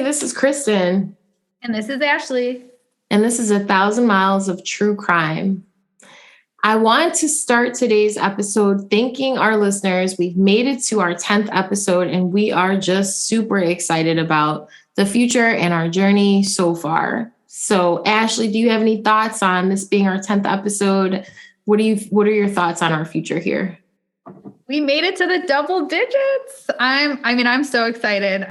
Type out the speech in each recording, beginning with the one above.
this is Kristin. And this is Ashlee. And this is 1,000 Miles of True Crime. I want to start today's episode thanking our listeners. We've made it to our 10th episode, and we are just super excited about the future and our journey so far. So, Ashlee, do you have any thoughts on this being our 10th episode? What are your thoughts on our future here? We made it to the double digits. I'm so excited.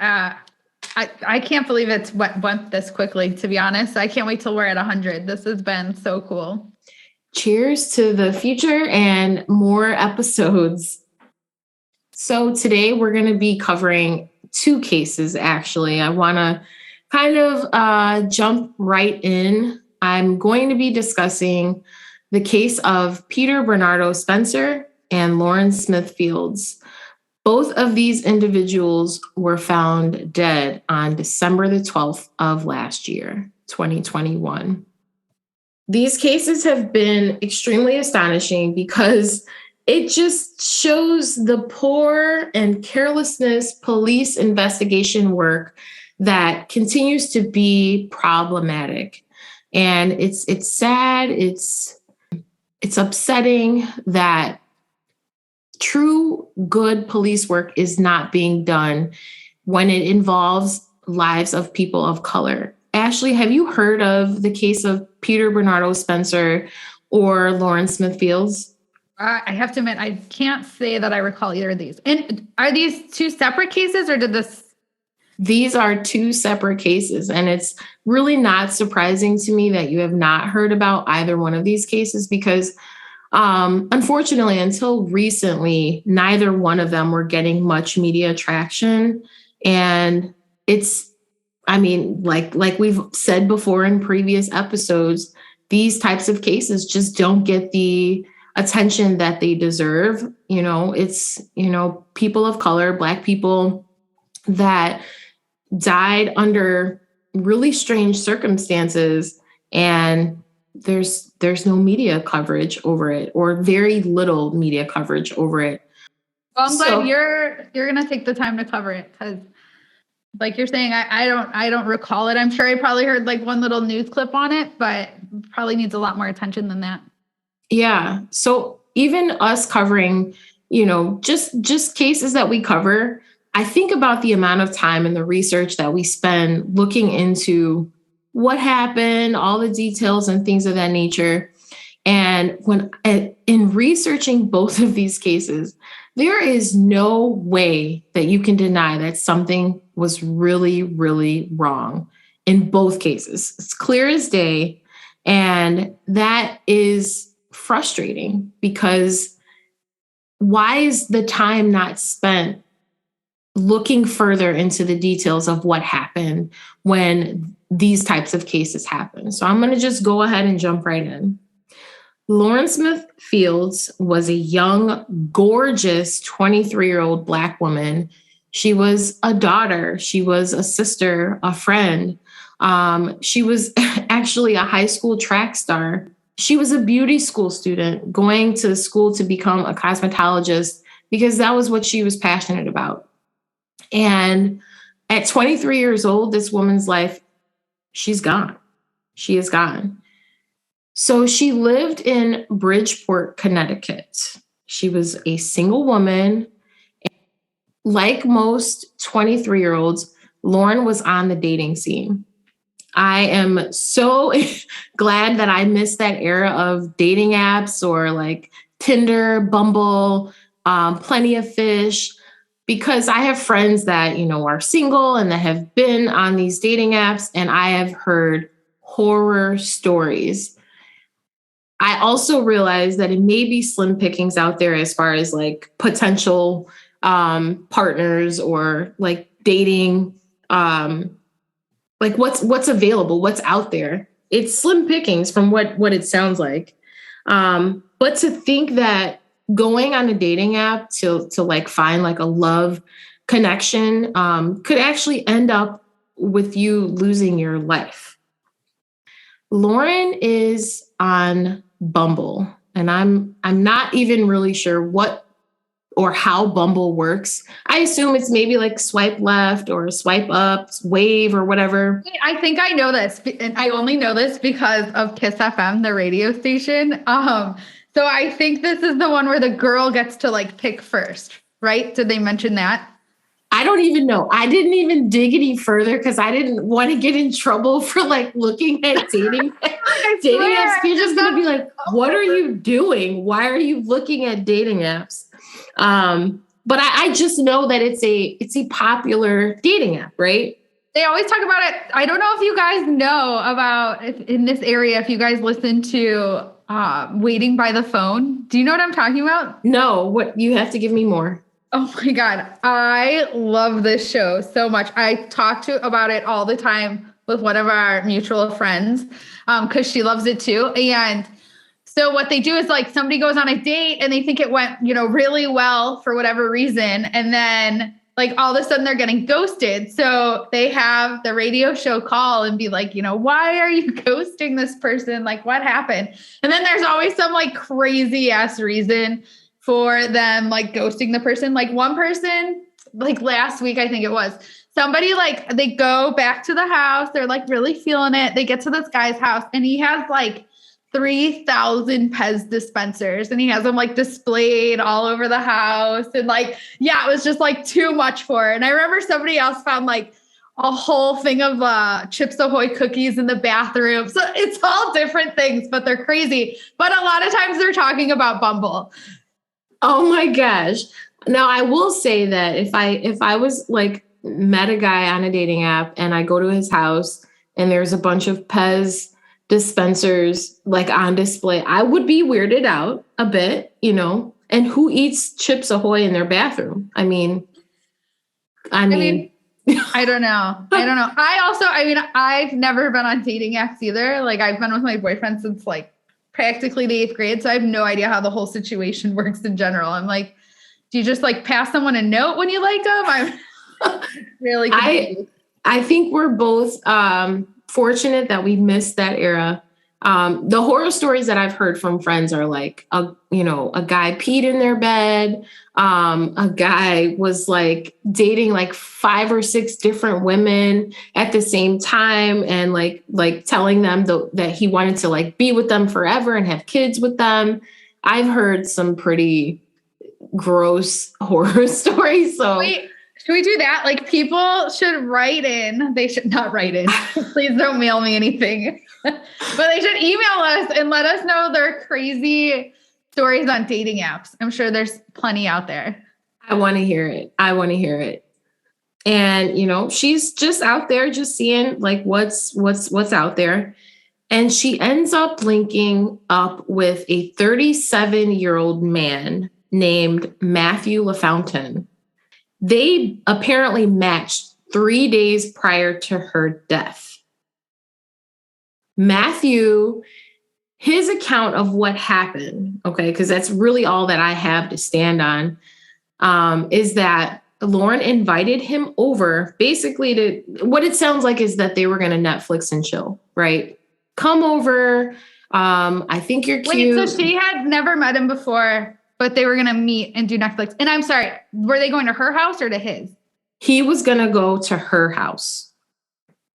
I can't believe it's went this quickly, to be honest. I can't wait till we're at 100. This has been so cool. Cheers to the future and more episodes. So today we're going to be covering two cases, actually. I want to kind of jump right in. I'm going to be discussing the case of Peter Bernardo Spencer and Lauren Smith Fields. Both of these individuals were found dead on December the 12th of last year, 2021. These cases have been extremely astonishing because it just shows the poor and carelessness police investigation work that continues to be problematic. And it's sad, it's upsetting that true good police work is not being done when it involves lives of people of color. Ashlee, have you heard of the case of Peter Bernardo Spencer or Lauren Smith Fields? I have to admit, I can't say that I recall either of these. And are these two separate cases, or did this? These are two separate cases, and it's really not surprising to me that you have not heard about either one of these cases because unfortunately, until recently, neither one of them were getting much media traction. And like we've said before in previous episodes, these types of cases just don't get the attention that they deserve. It's people of color, Black people that died under really strange circumstances, and there's no media coverage over it, or very little media coverage over it. Well, I'm glad you're going to take the time to cover it, because like you're saying, I don't recall it. I'm sure I probably heard like one little news clip on it, but probably needs a lot more attention than that. Yeah. So even us covering, just cases that we cover, I think about the amount of time and the research that we spend looking into what happened, all the details and things of that nature. And in researching both of these cases, there is no way that you can deny that something was really, really wrong in both cases. It's clear as day. And that is frustrating because why is the time not spent looking further into the details of what happened when these types of cases happen? So I'm going to just go ahead and jump right in. Lauren Smith Fields was a young, gorgeous 23-year-old Black woman. She was a daughter. She was a sister, a friend. She was actually a high school track star. She was a beauty school student going to school to become a cosmetologist because that was what she was passionate about. And at 23 years old, this woman's life, she's gone. She is gone. So she lived in Bridgeport, Connecticut. She was a single woman. Like most 23-year-olds, Lauren was on the dating scene. I am so glad that I missed that era of dating apps or like Tinder, Bumble, Plenty of Fish, because I have friends that, are single and that have been on these dating apps, and I have heard horror stories. I also realize that it may be slim pickings out there as far as like potential partners or like dating, like what's available, what's out there. It's slim pickings from what it sounds like. But to think that going on a dating app to like find like a love connection could actually end up with you losing your life. Lauren is on Bumble, and I'm not even really sure what or how Bumble works. I assume it's maybe like swipe left or swipe up, wave or whatever. I think I know this, and I only know this because of Kiss FM, the radio station. So I think this is the one where the girl gets to like pick first, right? Did they mention that? I don't even know. I didn't even dig any further because I didn't want to get in trouble for like looking at dating apps. You're just gonna be like, what are you doing? Why are you looking at dating apps? But I just know that it's a popular dating app, right? They always talk about it. I don't know if you guys know about in this area, if you guys listen to Waiting by the Phone. Do you know what I'm talking about? No, what you have to give me more. Oh my God. I love this show so much. I talk about it all the time with one of our mutual friends because she loves it too. And so what they do is like somebody goes on a date and they think it went, really well for whatever reason. And then like all of a sudden they're getting ghosted. So they have the radio show call and be like, why are you ghosting this person? Like what happened? And then there's always some like crazy ass reason for them like ghosting the person. Like one person, like last week, I think it was, somebody like they go back to the house. They're like really feeling it. They get to this guy's house and he has like 3,000 Pez dispensers and he has them like displayed all over the house. And like, yeah, it was just like too much for her. And I remember somebody else found like a whole thing of Chips Ahoy cookies in the bathroom. So it's all different things, but they're crazy. But a lot of times they're talking about Bumble. Oh my gosh. Now I will say that if I was like met a guy on a dating app and I go to his house and there's a bunch of Pez dispensers like on display, I would be weirded out a bit, and who eats Chips Ahoy in their bathroom? I mean, I don't know. I've never been on dating apps either. Like I've been with my boyfriend since like practically the 8th grade. So I have no idea how the whole situation works in general. I'm like, do you just like pass someone a note when you like them? I'm really confused. I think we're both fortunate that we missed that era. The horror stories that I've heard from friends are like, a guy peed in their bed. A guy was like dating like 5 or 6 different women at the same time. And like telling them that he wanted to like be with them forever and have kids with them. I've heard some pretty gross horror stories. So wait, should we do that? Like people should write in. They should not write in. Please don't mail me anything. But they should email us and let us know their crazy stories on dating apps. I'm sure there's plenty out there. I want to hear it. And, she's just out there just seeing like what's out there. And she ends up linking up with a 37-year-old man named Matthew LaFountain. They apparently matched 3 days prior to her death. Matthew, his account of what happened, okay, because that's really all that I have to stand on, is that Lauren invited him over basically what it sounds like is that they were going to Netflix and chill, right? Come over. I think you're cute. Wait, so she had never met him before, but they were going to meet and do Netflix. And I'm sorry, were they going to her house or to his? He was going to go to her house.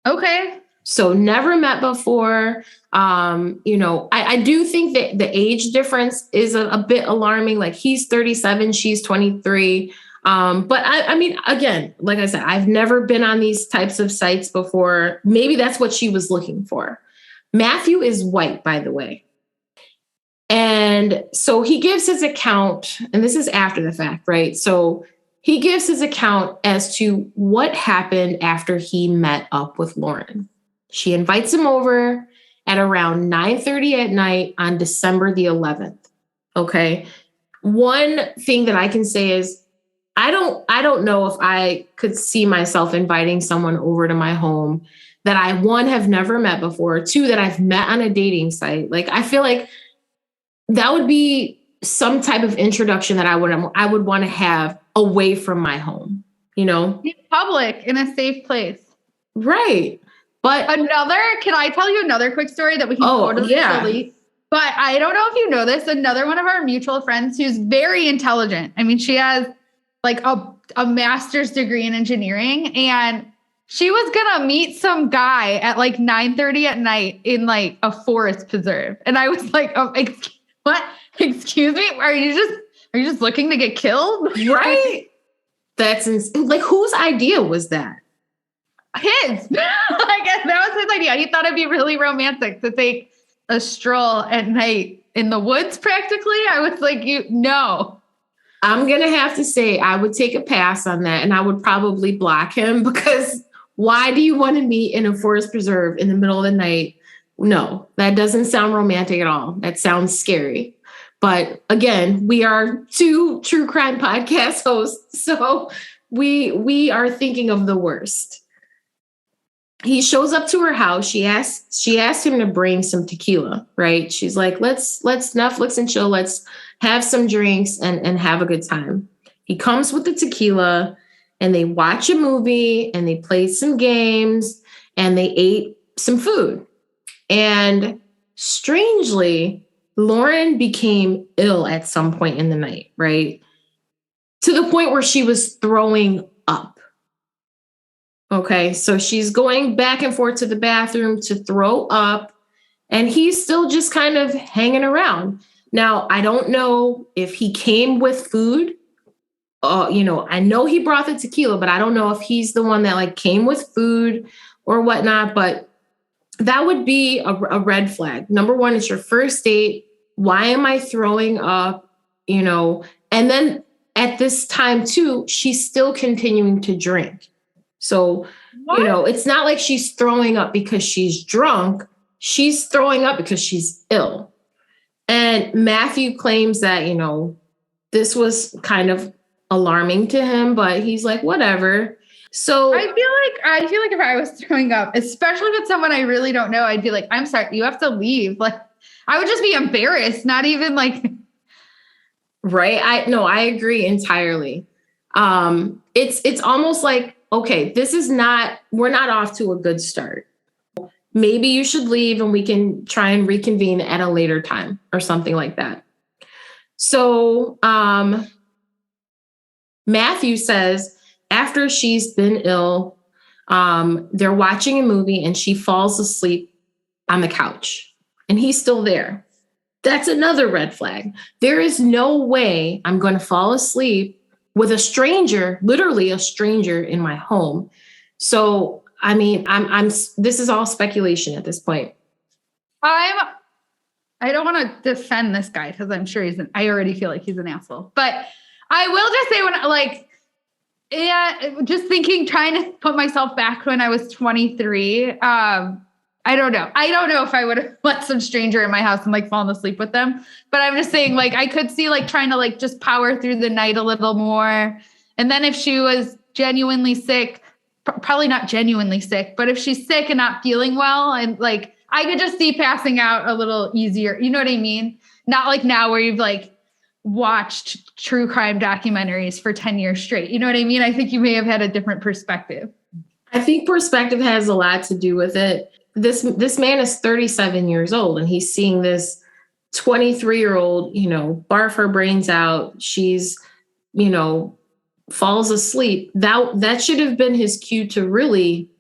Okay. So never met before. I do think that the age difference is a bit alarming. Like he's 37, she's 23. But I mean, again, like I said, I've never been on these types of sites before. Maybe that's what she was looking for. Matthew is white, by the way. And so he gives his account, and this is after the fact, right? So he gives his account as to what happened after he met up with Lauren. She invites him over at around 9:30 at night on December the 11th. Okay. One thing that I can say is I don't know if I could see myself inviting someone over to my home that I, one, have never met before, two, that I've met on a dating site. Like, I feel like that would be some type of introduction that I would want to have away from my home, In public, in a safe place. Right. But can I tell you another quick story that we can totally delete? But I don't know if you know this, another one of our mutual friends who's very intelligent. I mean, she has like a master's degree in engineering, and she was gonna meet some guy at like 9:30 at night in like a forest preserve. And I was like, oh, what? Excuse me? Are you just looking to get killed? Right? That's like, whose idea was that? His. I guess that was his idea. He thought it'd be really romantic to take a stroll at night in the woods practically. I was like, no. I'm going to have to say I would take a pass on that, and I would probably block him, because why do you want to meet in a forest preserve in the middle of the night? No, that doesn't sound romantic at all. That sounds scary. But again, we are two true crime podcast hosts, so we are thinking of the worst. He shows up to her house. She asked him to bring some tequila, right? She's like, let's Netflix and chill. Let's have some drinks and have a good time. He comes with the tequila, and they watch a movie, and they play some games, and they ate some food. And strangely, Lauren became ill at some point in the night, right? To the point where she was throwing up. Okay, so she's going back and forth to the bathroom to throw up, and he's still just kind of hanging around. Now, I don't know if he came with food. I know he brought the tequila, but I don't know if he's the one that like came with food or whatnot. But that would be a red flag. Number one, it's your first date. Why am I throwing up? And then at this time too, she's still continuing to drink. So, what? It's not like she's throwing up because she's drunk. She's throwing up because she's ill. And Matthew claims that, this was kind of alarming to him, but he's like, whatever. So I feel like if I was throwing up, especially with someone I really don't know, I'd be like, I'm sorry, you have to leave. Like, I would just be embarrassed, not even like. Right. I agree entirely. It's almost like, okay, we're not off to a good start. Maybe you should leave and we can try and reconvene at a later time or something like that. So Matthew says after she's been ill, they're watching a movie and she falls asleep on the couch and he's still there. That's another red flag. There is no way I'm going to fall asleep with a stranger, literally a stranger in my home. So, I mean, this is all speculation at this point. I don't want to defend this guy because I'm sure I already feel like he's an asshole, but I will just say just thinking, trying to put myself back when I was 23. I don't know. I don't know if I would have let some stranger in my house and like fallen asleep with them. But I'm just saying, like, I could see like trying to like just power through the night a little more. And then if she was genuinely sick, probably not genuinely sick, but if she's sick and not feeling well, and like I could just see passing out a little easier. You know what I mean? Not like now where you've like watched true crime documentaries for 10 years straight. You know what I mean? I think you may have had a different perspective. I think perspective has a lot to do with it. This man is 37 years old and he's seeing this 23-year-old, barf her brains out. She's, falls asleep. That should have been his cue to really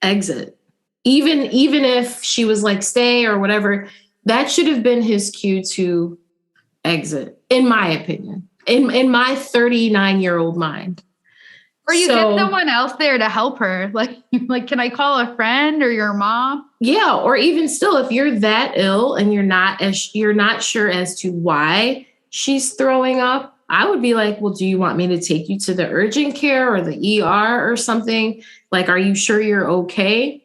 exit. Even if she was like, stay or whatever, that should have been his cue to exit, in my opinion, in my 39-year-old mind. Or you get someone else there to help her. Like, can I call a friend or your mom? Yeah. Or even still, if you're that ill and you're not sure as to why she's throwing up, I would be like, well, do you want me to take you to the urgent care or the ER or something? Like, are you sure you're okay?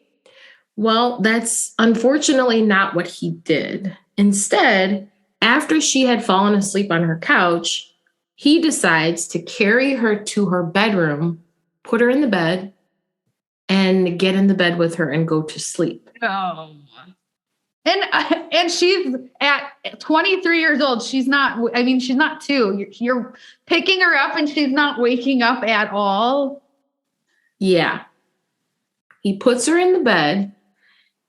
Well, that's unfortunately not what he did. Instead, after she had fallen asleep on her couch, he decides to carry her to her bedroom, put her in the bed, and get in the bed with her and go to sleep. Oh. And she's at 23 years old. She's not 2. You're picking her up and she's not waking up at all. Yeah. He puts her in the bed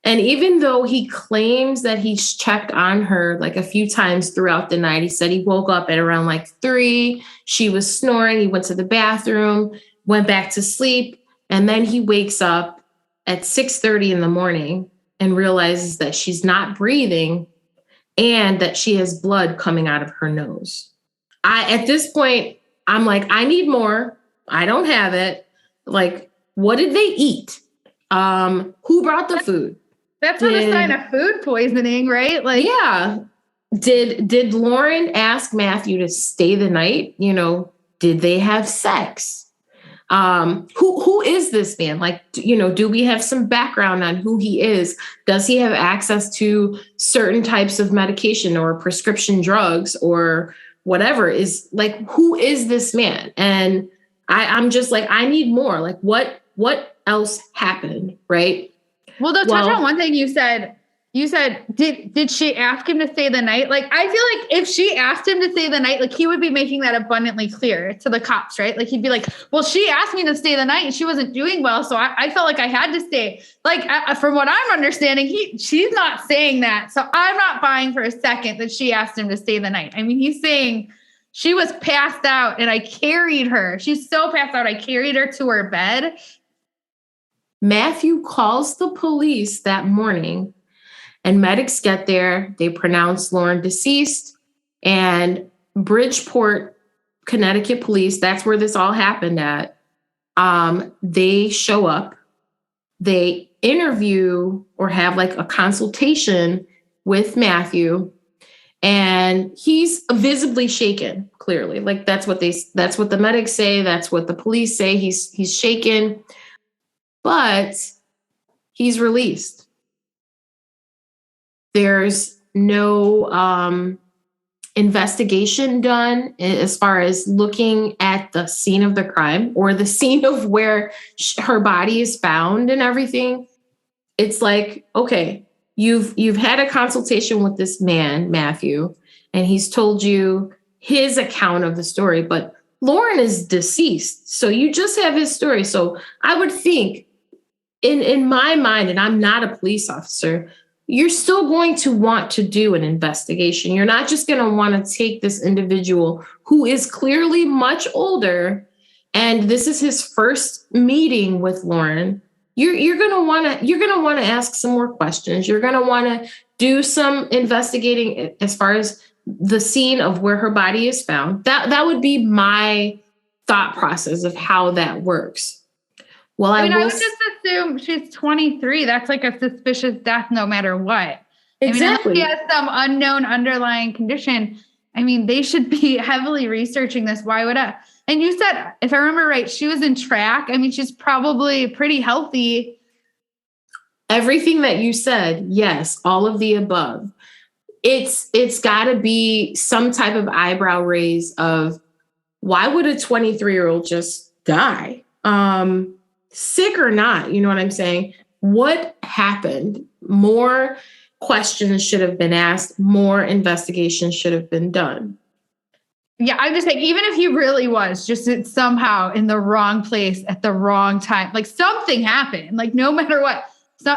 And even though he claims that he's checked on her like a few times throughout the night, he said he woke up at around like 3. She was snoring. He went to the bathroom, went back to sleep. And then he wakes up at 6:30 in the morning and realizes that she's not breathing and that she has blood coming out of her nose. At this point, I'm like, I need more. I don't have it. Like, what did they eat? Who brought the food? That's not a sign of food poisoning, right? Like, yeah. Did Lauren ask Matthew to stay the night? You know, did they have sex? Who is this man? Like, you know, do we have some background on who he is? Does he have access to certain types of medication or prescription drugs or whatever? Is like, who is this man? And I'm just like, I need more. Like, what else happened? Right. Well, to touch on one thing you said, did she ask him to stay the night? Like, I feel like if she asked him to stay the night, like he would be making that abundantly clear to the cops, right? Like he'd be like, well, she asked me to stay the night and she wasn't doing well. So I felt like I had to stay. Like, from what I'm understanding, she's not saying that. So I'm not buying for a second that she asked him to stay the night. I mean, he's saying she was passed out and I carried her. She's so passed out. I carried her to her bed. Matthew calls the police that morning and medics get there. They pronounce Lauren deceased, and Bridgeport, Connecticut police, that's where this all happened at. They show up, they interview or have like a consultation with Matthew, and he's visibly shaken, clearly. Like that's what the medics say. That's what the police say. He's shaken. But he's released. There's no investigation done as far as looking at the scene of the crime or the scene of where her body is found and everything. It's like, okay, you've had a consultation with this man, Matthew, and he's told you his account of the story, but Lauren is deceased. So you just have his story. So I would think, in my mind, and I'm not a police officer, you're still going to want to do an investigation. You're not just going to want to take this individual who is clearly much older, and this is his first meeting with Lauren. You're going to want to ask some more questions. You're going to want to do some investigating as far as the scene of where her body is found. That would be my thought process of how that works. Well, I would just assume she's 23. That's like a suspicious death no matter what. Exactly. I mean, unless she has some unknown underlying condition, I mean, they should be heavily researching this. Why would I? And you said, if I remember right, she was in track. I mean, she's probably pretty healthy. Everything that you said, yes, all of the above. It's got to be some type of eyebrow raise of why would a 23-year-old just die? Sick or not, you know what I'm saying? What happened? More questions should have been asked. More investigation should have been done. Yeah, I'm just saying, even if he really was just somehow in the wrong place at the wrong time, like something happened, like no matter what.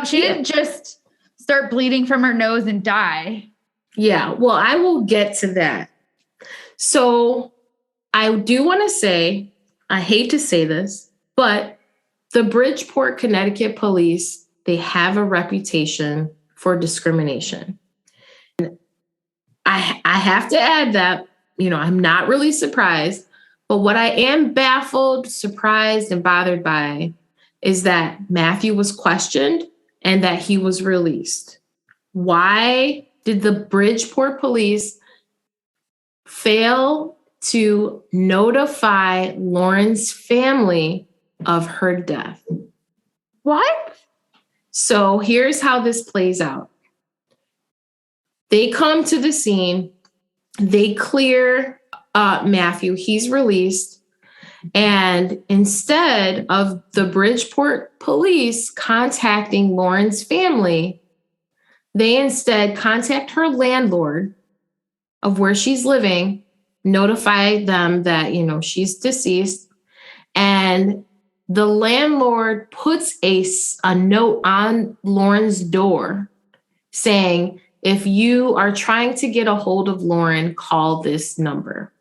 She didn't just start bleeding from her nose and die. Yeah, well, I will get to that. So I do want to say, I hate to say this, but the Bridgeport, Connecticut police, they have a reputation for discrimination. And I have to add that, you know, I'm not really surprised, but what I am baffled, surprised, and bothered by is that Matthew was questioned and that he was released. Why did the Bridgeport police fail to notify Lauren's family of her death? What? So here's how this plays out. They come to the scene. They clear Matthew. He's released. And instead of the Bridgeport police contacting Lauren's family, they instead contact her landlord of where she's living, notify them that, you know, she's deceased, and the landlord puts a note on Lauren's door saying, if you are trying to get a hold of Lauren, call this number.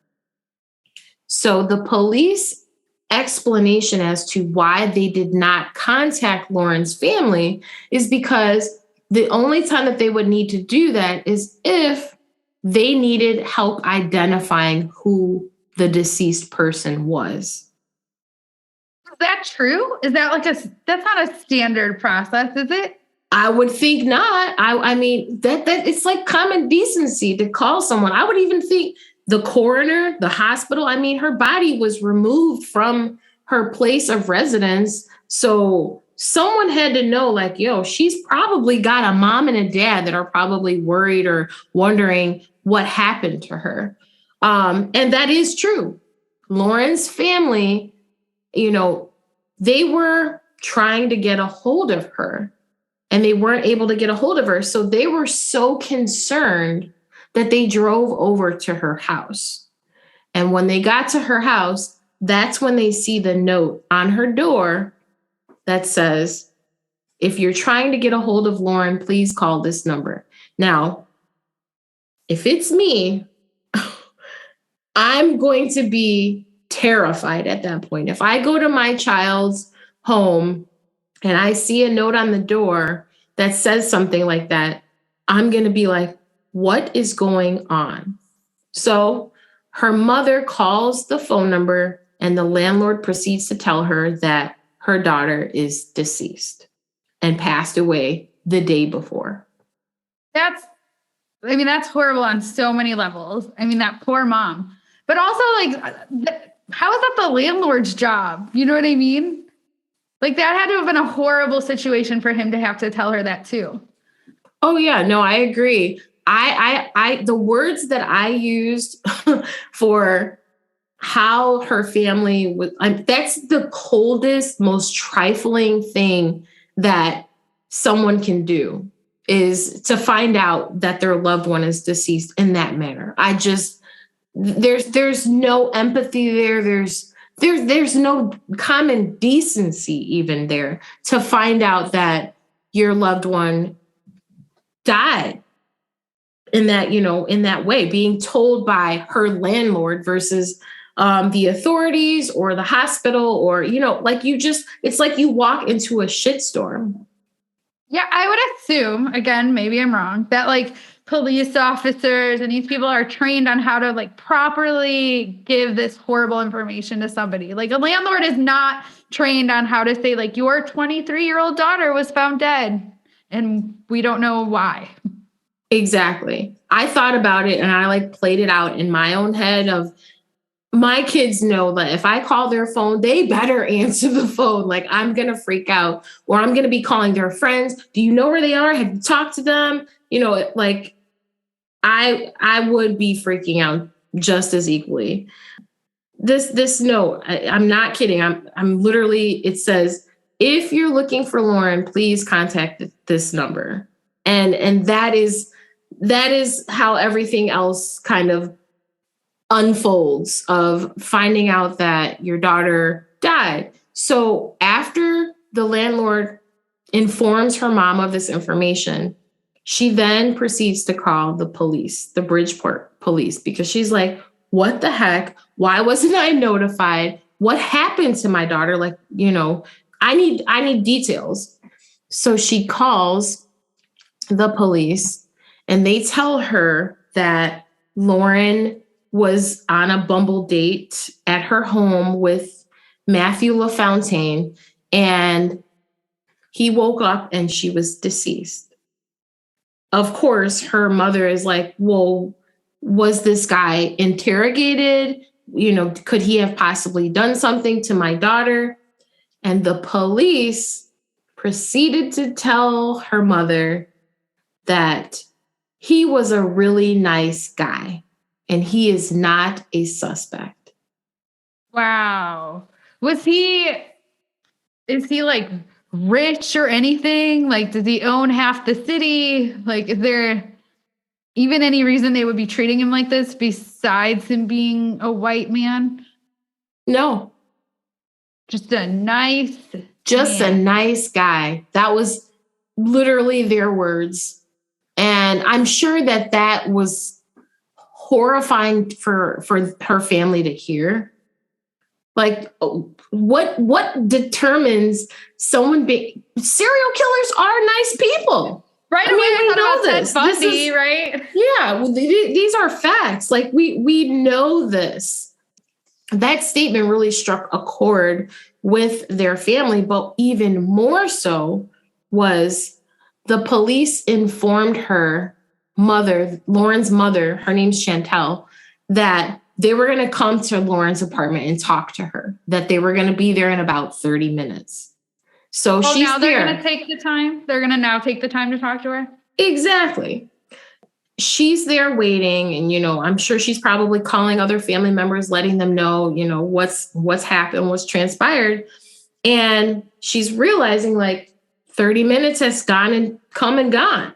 So the police explanation as to why they did not contact Lauren's family is because the only time that they would need to do that is if they needed help identifying who the deceased person was. Is that true? Is that that's not a standard process, is it? I would think not. I mean, that it's like common decency to call someone. I would even think the coroner, the hospital, I mean, her body was removed from her place of residence. So someone had to know, like, yo, she's probably got a mom and a dad that are probably worried or wondering what happened to her. And that is true. Lauren's family, they were trying to get a hold of her and they weren't able to get a hold of her. So they were so concerned that they drove over to her house. And when they got to her house, that's when they see the note on her door that says, if you're trying to get a hold of Lauren, please call this number. Now, if it's me, I'm going to be terrified at that point. If I go to my child's home and I see a note on the door that says something like that, I'm going to be like, what is going on? So her mother calls the phone number and the landlord proceeds to tell her that her daughter is deceased and passed away the day before. That's horrible on so many levels. I mean, that poor mom. But also, how is that the landlord's job? You know what I mean? Like, that had to have been a horrible situation for him to have to tell her that too. Oh yeah, no, I agree. The words that I used for how her family was, that's the coldest, most trifling thing that someone can do, is to find out that their loved one is deceased in that manner. There's no empathy there. There's no common decency even there to find out that your loved one died in that way, being told by her landlord versus the authorities or the hospital, or, it's like you walk into a shitstorm. Yeah, I would assume, again, maybe I'm wrong, that police officers and these people are trained on how to properly give this horrible information to somebody. Like, a landlord is not trained on how to say, your 23-year-old daughter was found dead and we don't know why. Exactly. I thought about it and I played it out in my own head of, my kids know that if I call their phone, they better answer the phone. I'm going to freak out, or I'm going to be calling their friends. Do you know where they are? Have you talked to them? I would be freaking out just as equally. This note, I'm not kidding. I'm literally, it says, if you're looking for Lauren, please contact this number. And that is how everything else kind of unfolds, of finding out that your daughter died. So after the landlord informs her mom of this information, she then proceeds to call the police, the Bridgeport police, because she's like, what the heck? Why wasn't I notified? What happened to my daughter? I need details. So she calls the police and they tell her that Lauren was on a Bumble date at her home with Matthew LaFontaine, and he woke up and she was deceased. Of course, her mother is like, well, was this guy interrogated? Could he have possibly done something to my daughter? And the police proceeded to tell her mother that he was a really nice guy and he is not a suspect. Wow. Is he rich or anything? Does he own half the city? Is there even any reason they would be treating him like this besides him being a white man? No. Just a nice Just man. a nice guy. That was literally their words. And I'm sure that that was horrifying for her family to hear. Like, what determines someone being serial killers are nice people. Right away, I thought about Ted Bundy, right? Yeah, these are facts. Like we know this. That statement really struck a chord with their family, but even more so was the police informed her mother, Lauren's mother, her name's Chantel, that they were going to come to Lauren's apartment and talk to her, that they were going to be there in about 30 minutes. So she's now they're there. going to take the time. They're going to now take the time to talk to her. Exactly. She's there waiting, and I'm sure she's probably calling other family members, letting them know, what's happened, what's transpired. And she's realizing like 30 minutes has gone and come and gone,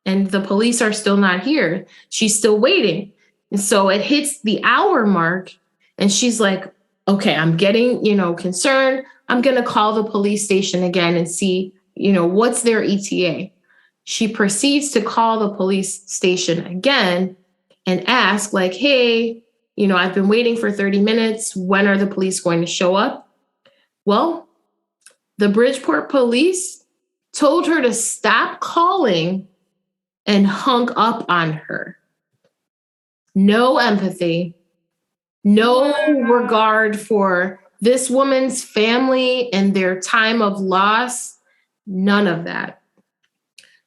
and the police are still not here. She's still waiting. And so it hits the hour mark, and she's like, okay, I'm getting, concerned. I'm going to call the police station again and see, what's their ETA. She proceeds to call the police station again and ask, like, hey, I've been waiting for 30 minutes. When are the police going to show up? Well, the Bridgeport police told her to stop calling and hung up on her. No empathy, no regard for this woman's family and their time of loss, none of that.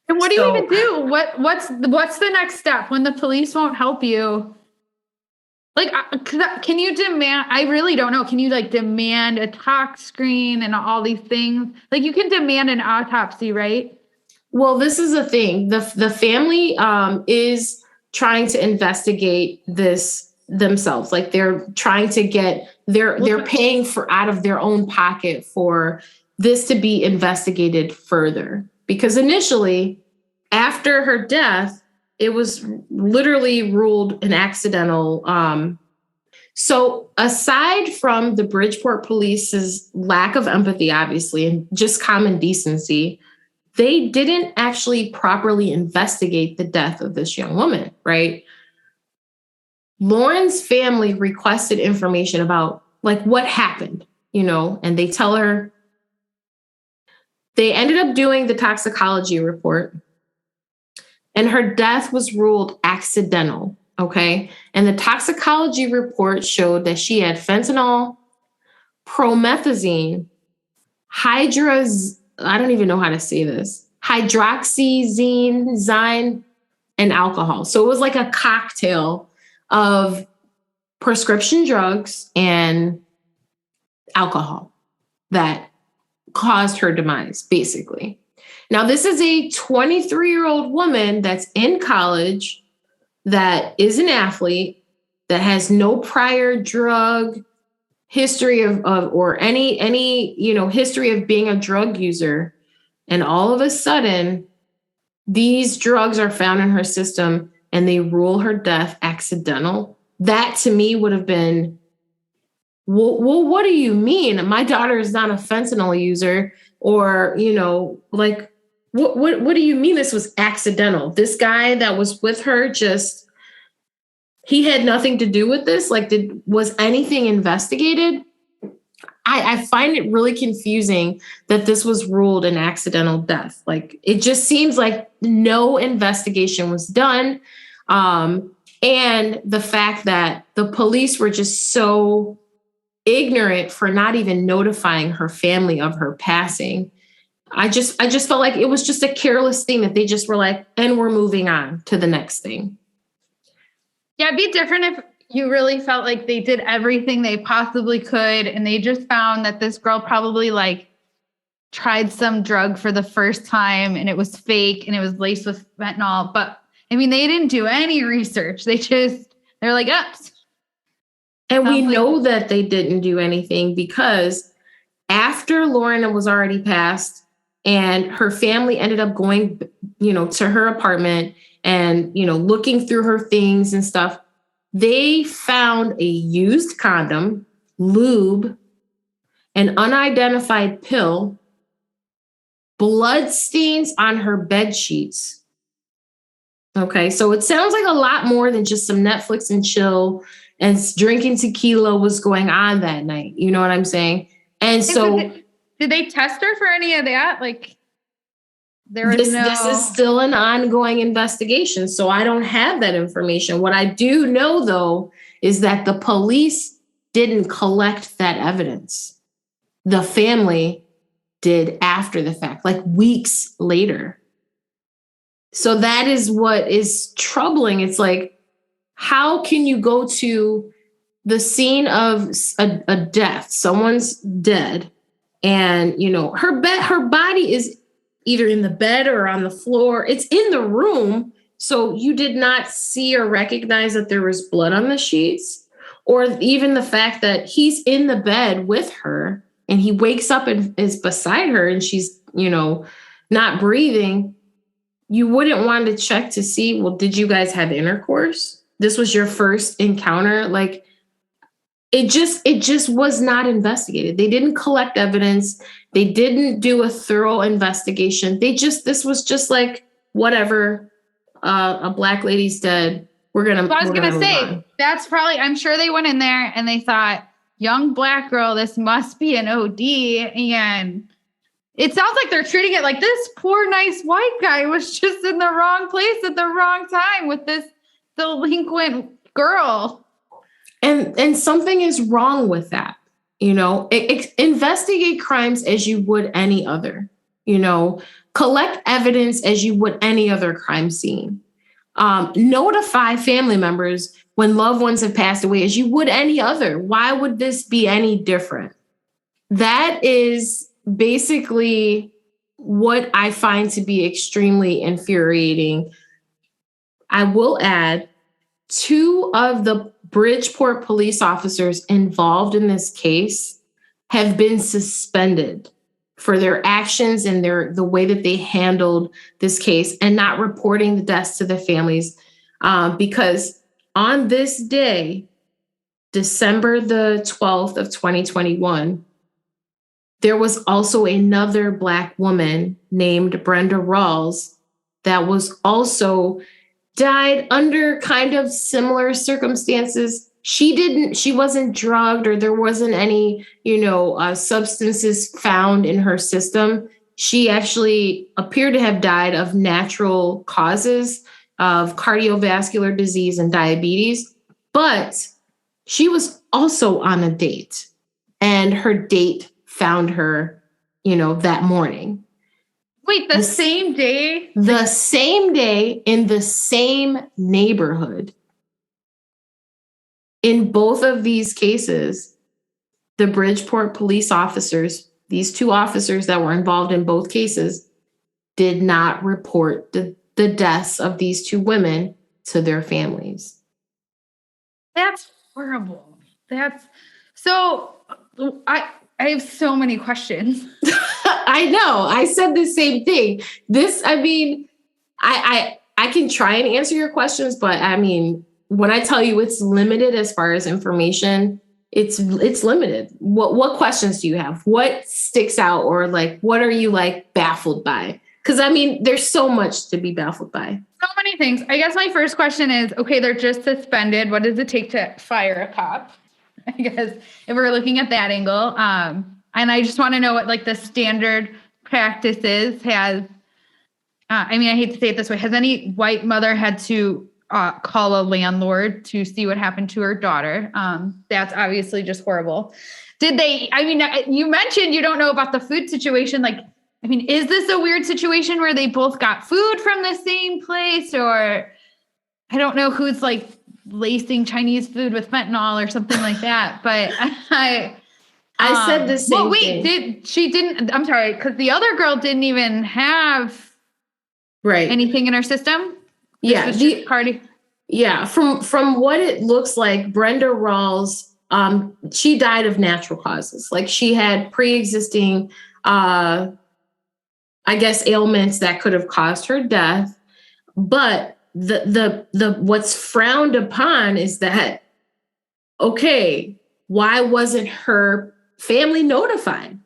And what do you even do? What's the next step when the police won't help you? Like, can you demand? I really don't know. Can you demand a tox screen and all these things? Like, you can demand an autopsy, right? Well, this is the thing. The family is trying to investigate this themselves. Like, they're trying to get they're paying for out of their own pocket for this to be investigated further. Because initially, after her death, it was literally ruled an accidental. So aside from the Bridgeport police's lack of empathy, obviously, and just common decency, they didn't actually properly investigate the death of this young woman, right? Lauren's family requested information about what happened, and they tell her. They ended up doing the toxicology report, and her death was ruled accidental, okay? And the toxicology report showed that she had fentanyl, promethazine, I don't even know how to say this, hydroxyzine, and alcohol. So it was like a cocktail of prescription drugs and alcohol that caused her demise, basically. Now, this is a 23-year-old woman that's in college, that is an athlete, that has no prior drug history of or any history of being a drug user. And all of a sudden, these drugs are found in her system and they rule her death accidental. That to me would have been, well, what do you mean? My daughter is not a fentanyl user, or, what do you mean this was accidental? This guy that was with her he had nothing to do with this? Was anything investigated? I find it really confusing that this was ruled an accidental death. It just seems like no investigation was done. And the fact that the police were just so ignorant for not even notifying her family of her passing. I just felt like it was just a careless thing that they just were like, and we're moving on to the next thing. Yeah, it'd be different if you really felt like they did everything they possibly could, and they just found that this girl probably tried some drug for the first time and it was fake and it was laced with fentanyl. But I mean, they didn't do any research. They're like, ups. And we know that they didn't do anything because after Lauren was already passed and her family ended up going, to her apartment and, looking through her things and stuff, they found a used condom, lube, an unidentified pill, blood stains on her bed sheets. Okay, so it sounds like a lot more than just some Netflix and chill and drinking tequila was going on that night. You know what I'm saying? And so did they test her for any of that? Like this is still an ongoing investigation. So I don't have that information. What I do know, though, is that the police didn't collect that evidence. The family did after the fact, like weeks later. So that is what is troubling. It's like, how can you go to the scene of a death, someone's dead, and her body is either in the bed or on the floor. It's in the room. So you did not see or recognize that there was blood on the sheets, or even the fact that he's in the bed with her and he wakes up and is beside her and she's, not breathing. You wouldn't want to check to see, well, did you guys have intercourse? This was your first encounter? Like, it just was not investigated. They didn't collect evidence. They didn't do a thorough investigation. This was just like, whatever, a Black lady's dead. I was going to say, that's probably, I'm sure they went in there and they thought, young Black girl, this must be an OD. And it sounds like they're treating it like this poor, nice white guy was just in the wrong place at the wrong time with this delinquent girl. And something is wrong with that. Investigate crimes as you would any other, collect evidence as you would any other crime scene. Notify family members when loved ones have passed away as you would any other. Why would this be any different? That is basically what I find to be extremely infuriating. I will add, 2 of the Bridgeport police officers involved in this case have been suspended for their actions and the way that they handled this case and not reporting the deaths to the families. Because on this day, December the 12th of 2021, there was also another Black woman named Brenda Rawls that was also died under kind of similar circumstances. She wasn't drugged, or there wasn't any, substances found in her system. She actually appeared to have died of natural causes of cardiovascular disease and diabetes, but she was also on a date, and her date found her, that morning. Wait, the same day? The same day in the same neighborhood. In both of these cases, the Bridgeport police officers, these 2 officers that were involved in both cases, did not report the deaths of these 2 women to their families. That's horrible. So I have so many questions. I know. I said the same thing. I can try and answer your questions, but when I tell you it's limited as far as information, it's limited. What questions do you have? What sticks out, or what are you baffled by? Because there's so much to be baffled by. So many things. I guess my first question is, okay, they're just suspended. What does it take to fire a cop? I guess if we're looking at that angle. And I just want to know what the standard practice is. I hate to say it this way. Has any white mother had to call a landlord to see what happened to her daughter? That's obviously just horrible. Did they, you mentioned you don't know about the food situation. Is this a weird situation where they both got food from the same place? Or I don't know who's lacing Chinese food with fentanyl or something like that. But I said the same thing. I'm sorry, because the other girl didn't even have anything in her system. Yeah. Party. Yeah. From what it looks like, Brenda Rawls, she died of natural causes. She had pre-existing, ailments that could have caused her death. But the what's frowned upon is that, okay, why wasn't her family notified.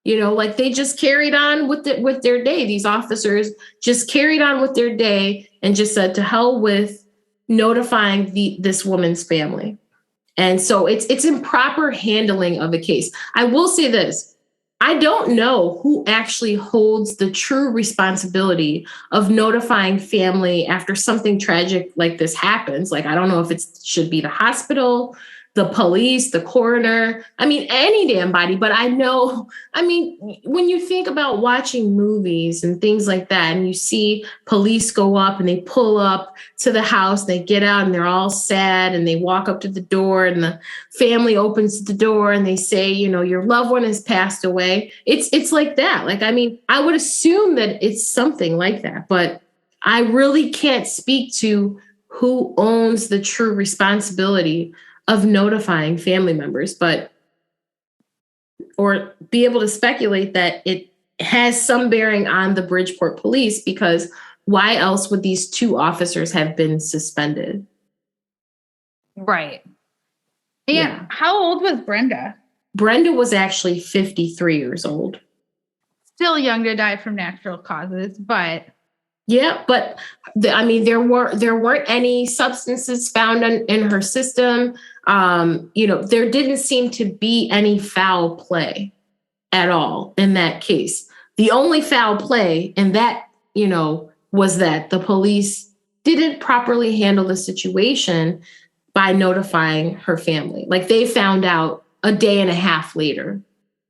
Like they just carried on with their day. These officers just carried on with their day and just said to hell with notifying this woman's family. And so it's improper handling of a case. I will say this. I don't know who actually holds the true responsibility of notifying family after something tragic like this happens. Like, I don't know if it should be the hospital, the police, the coroner. I mean, any damn body. But when you think about watching movies and things like that, and you see police go up and they pull up to the house, they get out and they're all sad and they walk up to the door and the family opens the door and they say, your loved one has passed away. It's like that. Like, I would assume that it's something like that, but I really can't speak to who owns the true responsibility of notifying family members, or be able to speculate that it has some bearing on the Bridgeport police, because why else would these two officers have been suspended? Right. And yeah. How old was Brenda? Brenda was actually 53 years old. Still young to die from natural causes, but... Yeah, but there weren't any substances found in her system. There didn't seem to be any foul play at all in that case. The only foul play in that, was that the police didn't properly handle the situation by notifying her family. Like, they found out a day and a half later,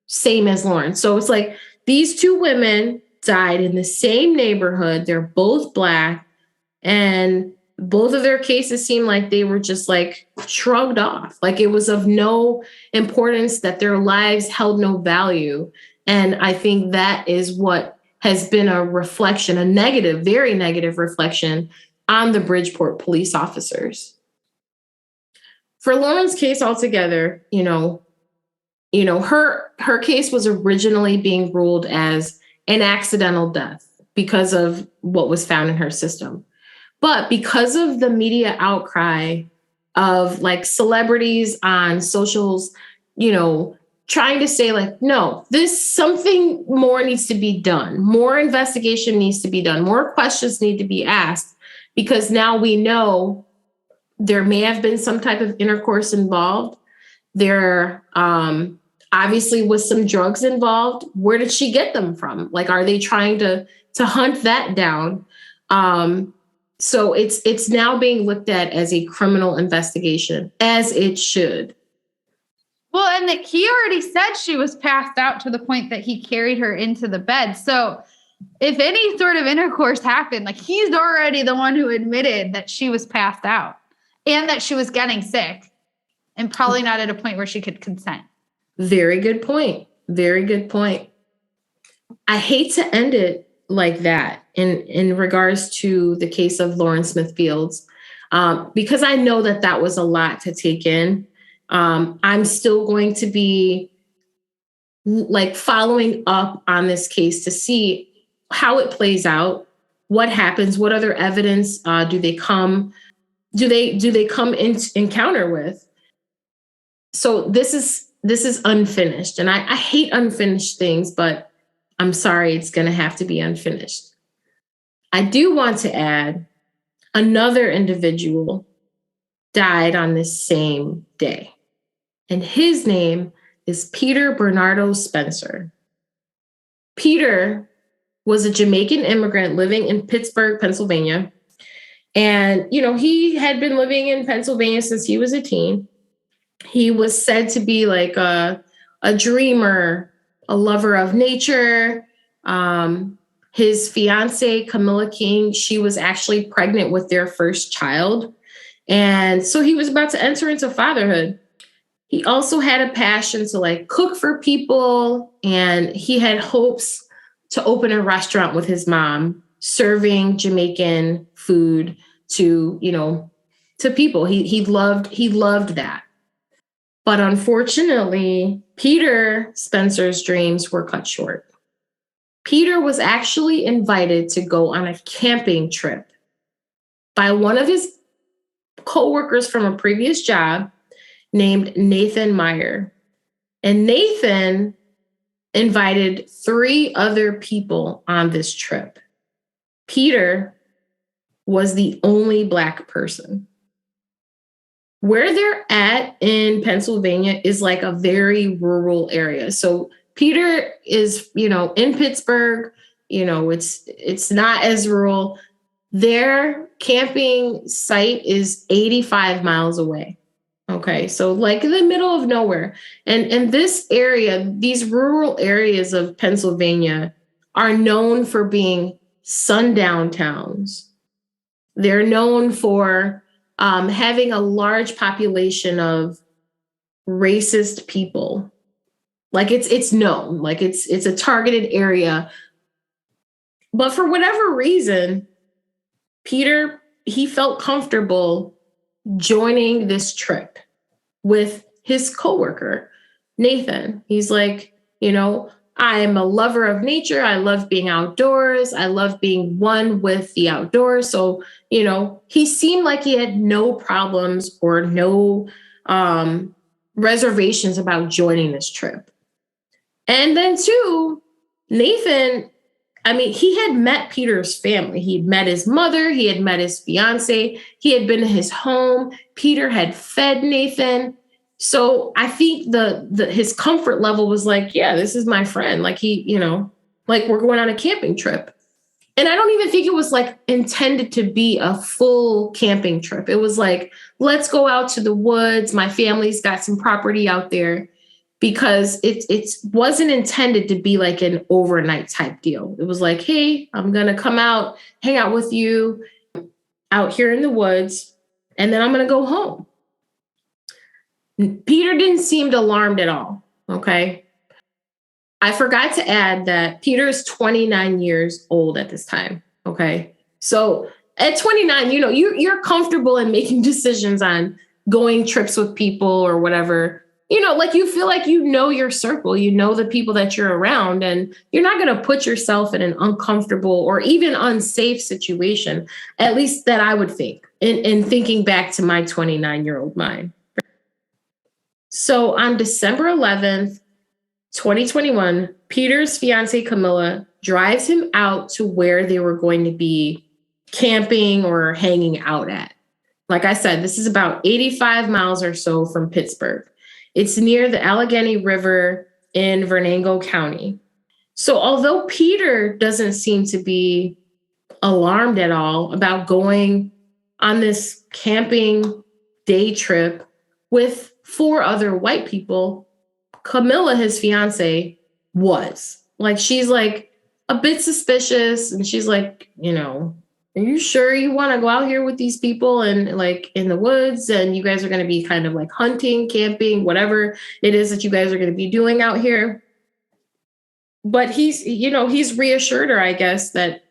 same as Lauren. So it's like these two women died in the same neighborhood. They're both Black, and both of their cases seem like they were just like shrugged off. Like it was of no importance, that their lives held no value. And I think that is what has been a reflection, a negative, very negative reflection on the Bridgeport police officers. For Lauren's case altogether, her case was originally being ruled as an accidental death because of what was found in her system. But because of the media outcry of like celebrities on socials, trying to say like, no, something more needs to be done. More investigation needs to be done. More questions need to be asked, because now we know there may have been some type of intercourse involved. There, obviously was some drugs involved. Where did she get them from? Like, are they trying to hunt that down? So it's now being looked at as a criminal investigation, as it should. Well, and that he already said she was passed out to the point that he carried her into the bed. So if any sort of intercourse happened, like, he's already the one who admitted that she was passed out and that she was getting sick and probably not at a point where she could consent. Very good point. Very good point. I hate to end it like that in regards to the case of Lauren Smith Fields, because I know that was a lot to take in. I'm still going to be like following up on this case to see how it plays out, what happens, what other evidence do they come in encounter with. So this is unfinished. And I hate unfinished things, but I'm sorry, it's going to have to be unfinished. I do want to add another individual died on this same day. And his name is Peter Bernardo Spencer. Peter was a Jamaican immigrant living in Pittsburgh, Pennsylvania. And, he had been living in Pennsylvania since he was a teen. He was said to be like a dreamer, a lover of nature. His fiance, Camilla King, she was actually pregnant with their first child. And so he was about to enter into fatherhood. He also had a passion to like cook for people. And he had hopes to open a restaurant with his mom, serving Jamaican food to people. He loved that. But unfortunately, Peter Spencer's dreams were cut short. Peter was actually invited to go on a camping trip by one of his coworkers from a previous job named Nathan Meyer. And Nathan invited 3 other people on this trip. Peter was the only Black person. Where they're at in Pennsylvania is like a very rural area. So Peter is, in Pittsburgh, it's not as rural. Their camping site is 85 miles away. Okay, so like in the middle of nowhere. And this area, these rural areas of Pennsylvania are known for being sundown towns. They're known for having a large population of racist people. Like it's known, like it's a targeted area. But for whatever reason, Peter, he felt comfortable joining this trip with his coworker, Nathan. He's like, I am a lover of nature. I love being outdoors. I love being one with the outdoors. So, he seemed like he had no problems or no reservations about joining this trip. And then too, Nathan, he had met Peter's family. He had met his mother. He had met his fiance. He had been to his home. Peter had fed Nathan. So I think his comfort level was like, yeah, this is my friend. Like like we're going on a camping trip. And I don't even think it was like intended to be a full camping trip. It was like, let's go out to the woods. My family's got some property out there, because it wasn't intended to be like an overnight type deal. It was like, hey, I'm going to come out, hang out with you out here in the woods, and then I'm going to go home. Peter didn't seem alarmed at all. Okay. I forgot to add that Peter is 29 years old at this time. Okay. So at 29, you're comfortable in making decisions on going trips with people or whatever. Like you feel like your circle, the people that you're around, and you're not going to put yourself in an uncomfortable or even unsafe situation, at least that I would think in thinking back to my 29-year-old mind. So on December 11th, 2021, Peter's fiance, Camilla, drives him out to where they were going to be camping or hanging out at. Like I said, this is about 85 miles or so from Pittsburgh. It's near the Allegheny River in Venango County. So although Peter doesn't seem to be alarmed at all about going on this camping day trip with 4 other white people, Camilla, his fiance, was. Like, she's like a bit suspicious, and she's like, are you sure you want to go out here with these people and like in the woods, and you guys are going to be kind of like hunting, camping, whatever it is that you guys are going to be doing out here? But he's reassured her, I guess, that,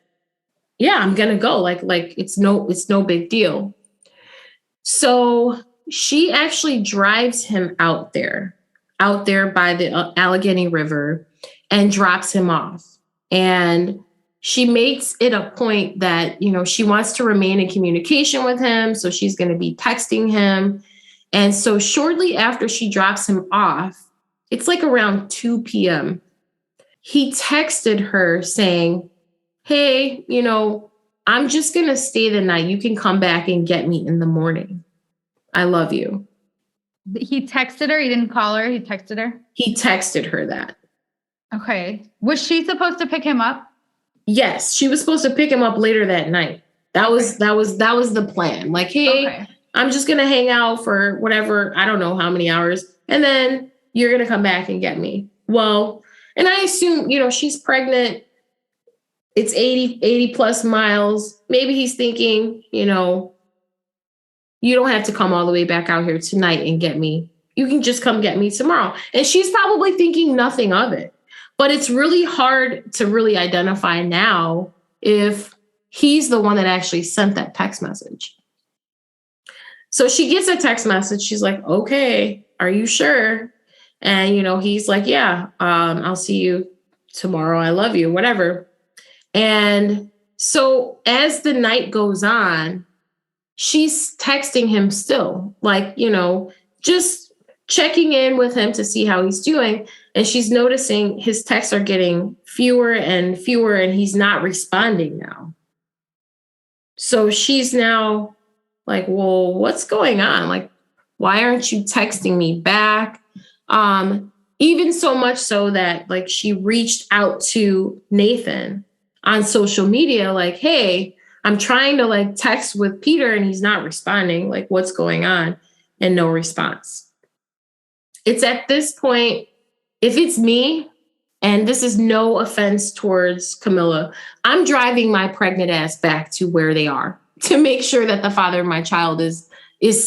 yeah, I'm going to go. Like it's no big deal. So she actually drives him out there by the Allegheny River, and drops him off. And she makes it a point that, she wants to remain in communication with him. So she's going to be texting him. And so shortly after she drops him off, it's like around 2 p.m., he texted her saying, hey, I'm just going to stay the night. You can come back and get me in the morning. I love you. He texted her. He didn't call her. He texted her. He texted her that. Okay. Was she supposed to pick him up? Yes, she was supposed to pick him up later that night. That was the plan. Like, hey, okay, I'm just going to hang out for whatever, I don't know how many hours, and then you're going to come back and get me. Well, and I assume, she's pregnant. It's 80 plus miles. Maybe he's thinking, you don't have to come all the way back out here tonight and get me. You can just come get me tomorrow. And she's probably thinking nothing of it. But it's really hard to really identify now if he's the one that actually sent that text message. So she gets a text message. She's like, okay, are you sure? And, he's like, yeah, I'll see you tomorrow. I love you, whatever. And so as the night goes on, she's texting him still, like, just checking in with him to see how he's doing. And she's noticing his texts are getting fewer and fewer, and he's not responding now. So she's now like, well, what's going on? Like, why aren't you texting me back? Even so much so that like she reached out to Nathan on social media, like, hey, I'm trying to like text with Peter and he's not responding. Like, what's going on? And no response. It's at this point, if it's me, and this is no offense towards Camilla, I'm driving my pregnant ass back to where they are to make sure that the father of my child is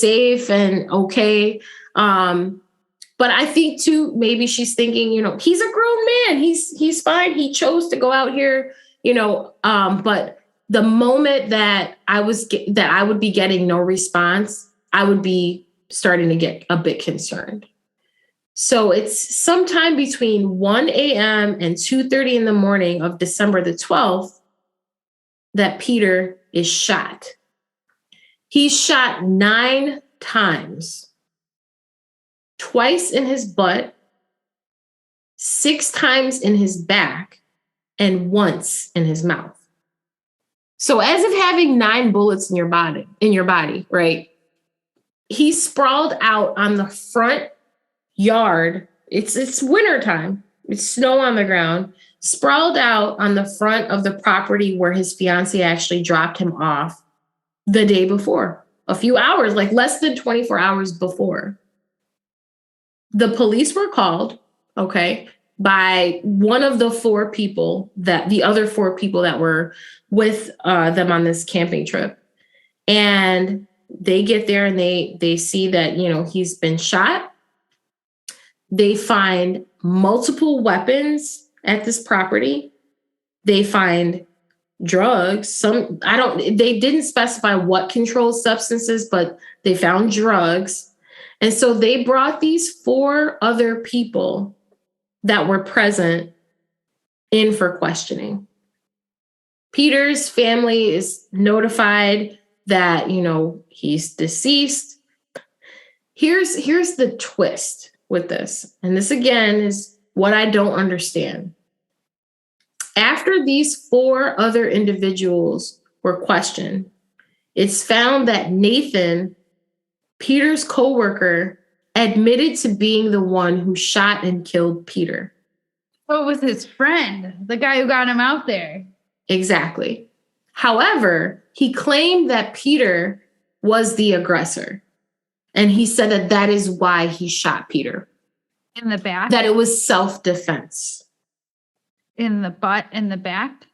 safe and okay. But I think too, maybe she's thinking, he's a grown man. He's fine. He chose to go out here, but the moment that I would be getting no response, I would be starting to get a bit concerned. So it's sometime between 1 a.m. and 2:30 in the morning of December the 12th that Peter is shot. He's shot 9 times. Twice in his butt, 6 times in his back, and once in his mouth. So as if having 9 bullets in your body, right? He's sprawled out on the front yard. It's wintertime. It's snow on the ground, sprawled out on the front of the property where his fiance actually dropped him off the day before, a few hours, like less than 24 hours before. The police were called, okay, by one of the the other 4 people that were with them on this camping trip. And they get there and they see that, he's been shot. They find multiple weapons at this property. They find drugs. They didn't specify what controlled substances, but they found drugs. And so they brought these 4 other people that were present in for questioning. Peter's family is notified that, he's deceased. Here's the twist with this. And this again is what I don't understand. After these 4 other individuals were questioned, it's found that Nathan, Peter's coworker, admitted to being the one who shot and killed Peter. So it was his friend, the guy who got him out there. Exactly. However, he claimed that Peter was the aggressor. And he said that is why he shot Peter. In the back? That it was self-defense. In the butt, in the back?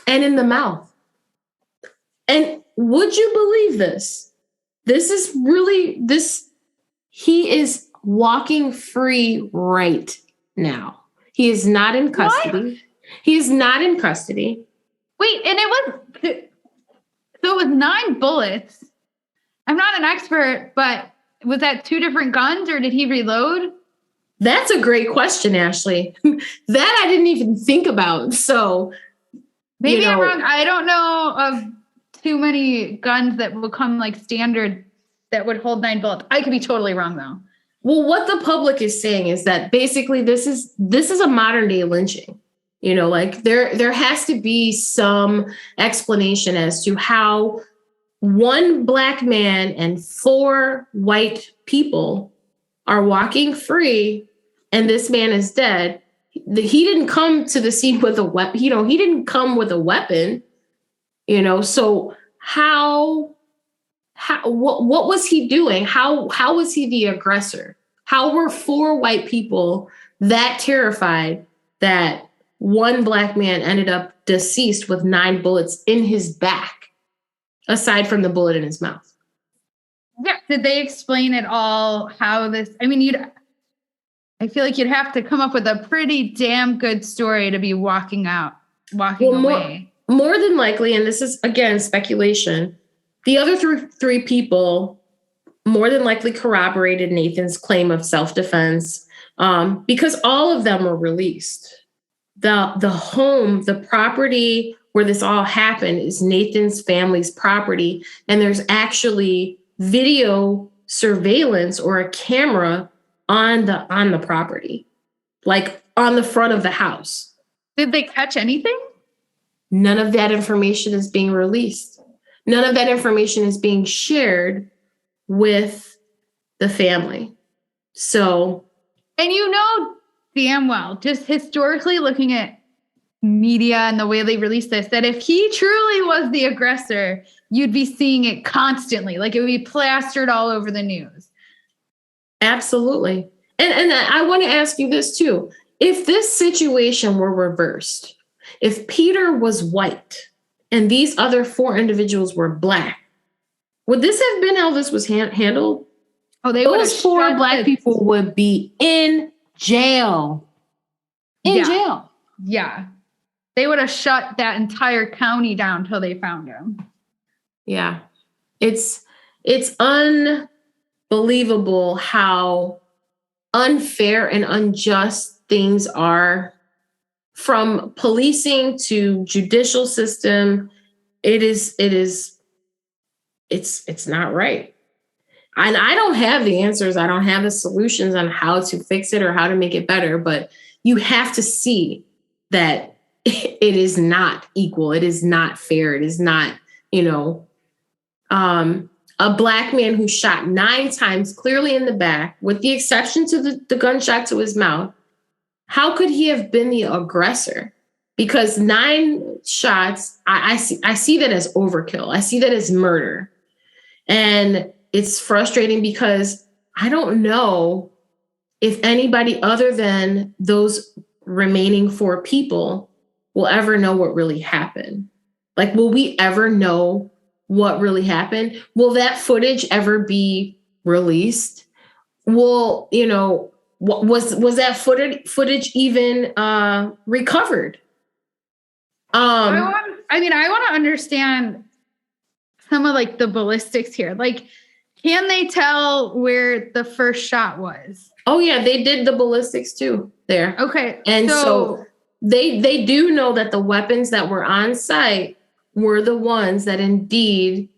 And in the mouth. And would you believe this? He is walking free right now. He is not in custody. What? He is not in custody. Wait, and it was 9 bullets. I'm not an expert, but was that 2 different guns or did he reload? That's a great question, Ashlee. That I didn't even think about. So maybe I'm wrong. I don't know of too many guns that will come like standard that would hold 9 bullets. I could be totally wrong though. Well, what the public is saying is that basically this is a modern day lynching. Like there has to be some explanation as to how 1 black man and 4 white people are walking free and this man is dead. He didn't come to the scene with a weapon. He didn't come with a weapon, so what was he doing? How was he the aggressor? How were 4 white people that terrified that 1 black man ended up deceased with 9 bullets in his back, aside from the bullet in his mouth? Yeah. Did they explain at all how this, I feel like you'd have to come up with a pretty damn good story to be walking away. More than likely, and this is, again, speculation, the other 3 people more than likely corroborated Nathan's claim of self-defense because all of them were released. The home, the property where this all happened is Nathan's family's property. And there's actually video surveillance or a camera on the property, like on the front of the house. Did they catch anything? None of that information is being released. None of that information is being shared with the family. So, and you know damn well, just historically looking at media and the way they release this, that if he truly was the aggressor, you'd be seeing it constantly. Like it would be plastered all over the news. Absolutely. And I want to ask you this too. If this situation were reversed, if Peter was white and these other 4 individuals were black, would this have been how this was handled? Oh, those 4 black people would be in jail. Jail. Yeah. They would have shut that entire county down till they found him. Yeah. It's unbelievable how unfair and unjust things are, from policing to judicial system. It's not right. And I don't have the answers. I don't have the solutions on how to fix it or how to make it better, but you have to see that it is not equal. It is not fair. It is not, a black man who shot 9 times clearly in the back, with the exception to the gunshot to his mouth. How could he have been the aggressor? Because 9 shots, I see that as overkill. I see that as murder. And it's frustrating because I don't know if anybody other than those remaining 4 people will ever know what really happened. Like, will we ever know what really happened? Will that footage ever be released? Will, was that footage even recovered? I want to understand some of like the ballistics here. Like, can they tell where the first shot was? Oh yeah, they did the ballistics too there. Okay. And so they do know that the weapons that were on site were the ones that indeed.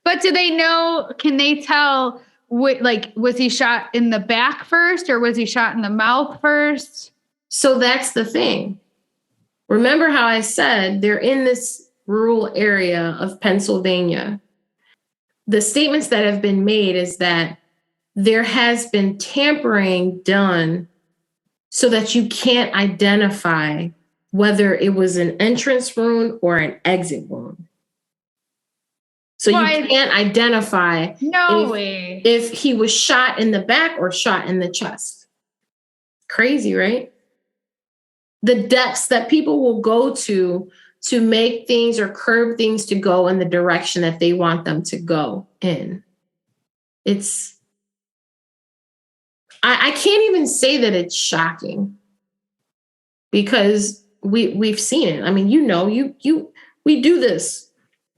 But do they know, can they tell was he shot in the back first or was he shot in the mouth first? So that's the thing. Remember how I said they're in this rural area of Pennsylvania. The statements that have been made is that there has been tampering done so that you can't identify whether it was an entrance wound or an exit wound. So you can't identify if he was shot in the back or shot in the chest. Crazy, right? The depths that people will go to make things or curb things to go in the direction that they want them to go in. I can't even say that it's shocking, because we've seen it. I mean, we do this.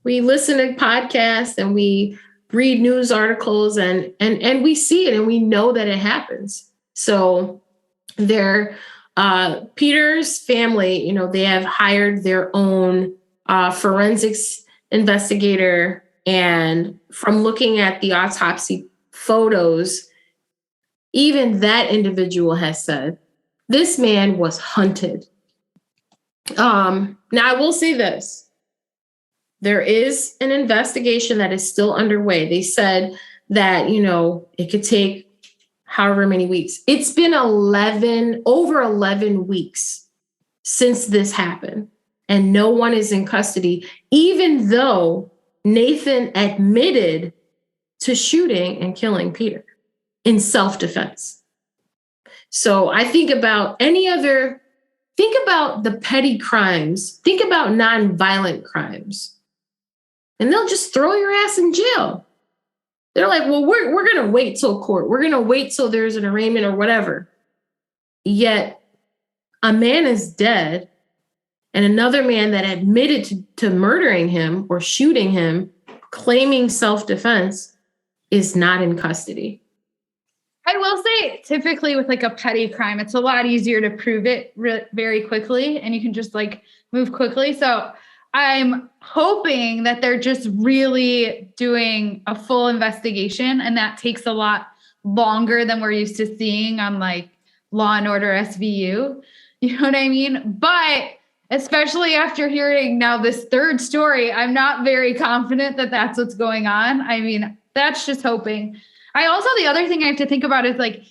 We listen to podcasts and we read news articles and we see it and we know that it happens. So Peter's family, they have hired their own forensics investigator. And from looking at the autopsy photos, even that individual has said this man was hunted. Now, I will say this. There is an investigation that is still underway. They said that, it could take however many weeks. It's been over 11 weeks since this happened, and no one is in custody, even though Nathan admitted to shooting and killing Peter in self-defense. So I think about the petty crimes, think about nonviolent crimes, and they'll just throw your ass in jail. They're like, well, we're going to wait till court. We're going to wait till there's an arraignment or whatever. Yet a man is dead, and another man that admitted to murdering him or shooting him, claiming self-defense, is not in custody. I will say, typically with like a petty crime, it's a lot easier to prove it very quickly, and you can just like move quickly. So I'm hoping that they're just really doing a full investigation, and that takes a lot longer than we're used to seeing on like Law and Order SVU. You know what I mean? But especially after hearing now this third story, I'm not very confident that that's what's going on. I mean, that's just hoping. The other thing I have to think about is like,